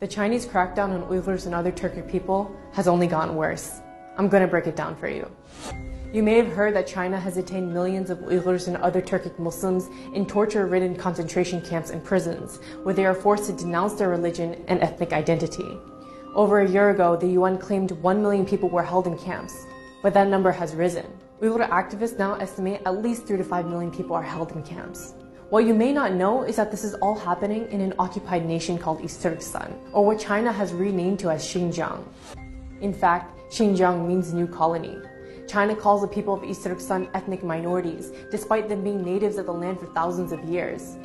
The Chinese crackdown on Uyghurs and other Turkic people has only gotten worse. I'm going to break it down for you. You may have heard that China has detained millions of Uyghurs and other Turkic Muslims in torture-ridden concentration camps and prisons, where they are forced to denounce their religion and ethnic identity. Over a year ago, the UN claimed 1 million people were held in camps, but that number has risen. Uyghur activists now estimate at least 3 to 5 million people are held in camps. What you may not know is that this is all happening in an occupied nation called East Turkestan, or what China has renamed to as Xinjiang. In fact, Xinjiang means new colony. China calls the people of East Turkestan ethnic minorities, despite them being natives of the land for thousands of years.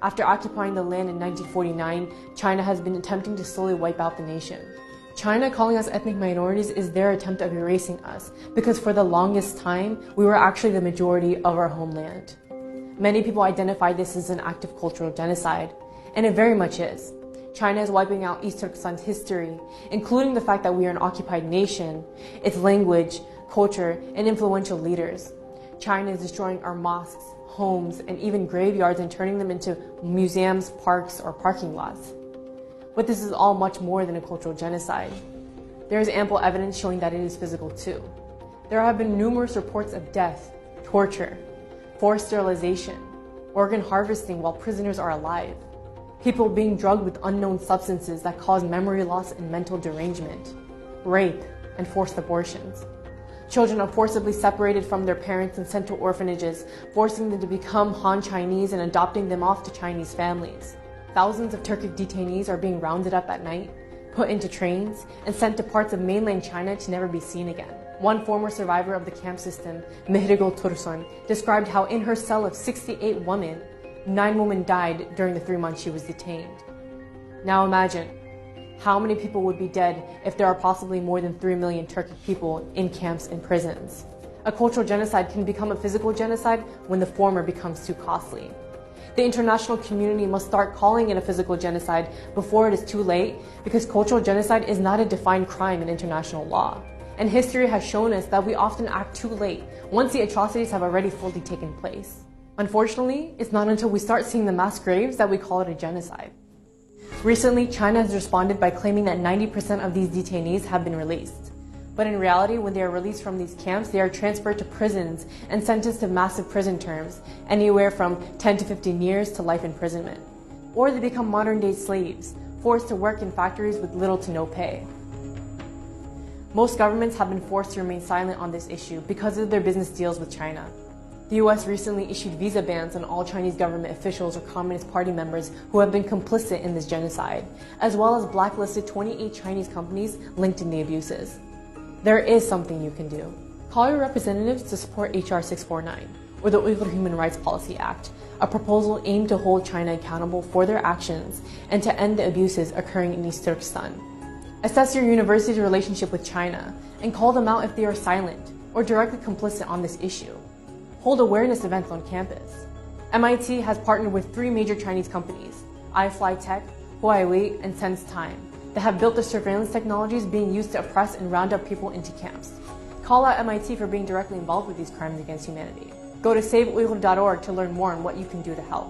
After occupying the land in 1949, China has been attempting to slowly wipe out the nation. China calling us ethnic minorities is their attempt of erasing us, because for the longest time, we were actually the majority of our homeland. Many people identify this as an act of cultural genocide, and it very much is. China is wiping out East Turkestan's history, including the fact that we are an occupied nation, its language, culture, and influential leaders. China is destroying our mosques, homes, and even graveyards and turning them into museums, parks, or parking lots. But this is all much more than a cultural genocide. There is ample evidence showing that it is physical too. There have been numerous reports of death, torture, forced sterilization, organ harvesting while prisoners are alive, people being drugged with unknown substances that cause memory loss and mental derangement, rape, and forced abortions. Children are forcibly separated from their parents and sent to orphanages, forcing them to become Han Chinese and adopting them off to Chinese families. Thousands of Turkic detainees are being rounded up at night, put into trains, and sent to parts of mainland China to never be seen again. One former survivor of the camp system, Mehdigul Tursun, described how in her cell of 68 women, 9 women died during the 3 months she was detained. Now imagine, how many people would be dead if there are possibly more than 3 million Turkic people in camps and prisons? A cultural genocide can become a physical genocide when the former becomes too costly. The international community must start calling it a physical genocide before it is too late, because cultural genocide is not a defined crime in international law. And history has shown us that we often act too late, once the atrocities have already fully taken place. Unfortunately, it's not until we start seeing the mass graves that we call it a genocide. Recently, China has responded by claiming that 90% of these detainees have been released. But in reality, when they are released from these camps, they are transferred to prisons and sentenced to massive prison terms, anywhere from 10 to 15 years to life imprisonment. Or they become modern-day slaves, forced to work in factories with little to no pay. Most governments have been forced to remain silent on this issue because of their business deals with China. The US recently issued visa bans on all Chinese government officials or Communist Party members who have been complicit in this genocide, as well as blacklisted 28 Chinese companies linked in the abuses. There is something you can do. Call your representatives to support HR 649, or the Uyghur Human Rights Policy Act, a proposal aimed to hold China accountable for their actions and to end the abuses occurring in East Turkestan. Assess your university's relationship with China and call them out if they are silent or directly complicit on this issue. Hold awareness events on campus. MIT has partnered with 3 major Chinese companies, iFlyTech, Huawei, and SenseTime, that have built the surveillance technologies being used to oppress and round up people into camps. Call out MIT for being directly involved with these crimes against humanity. Go to SaveUyghur.org to learn more on what you can do to help.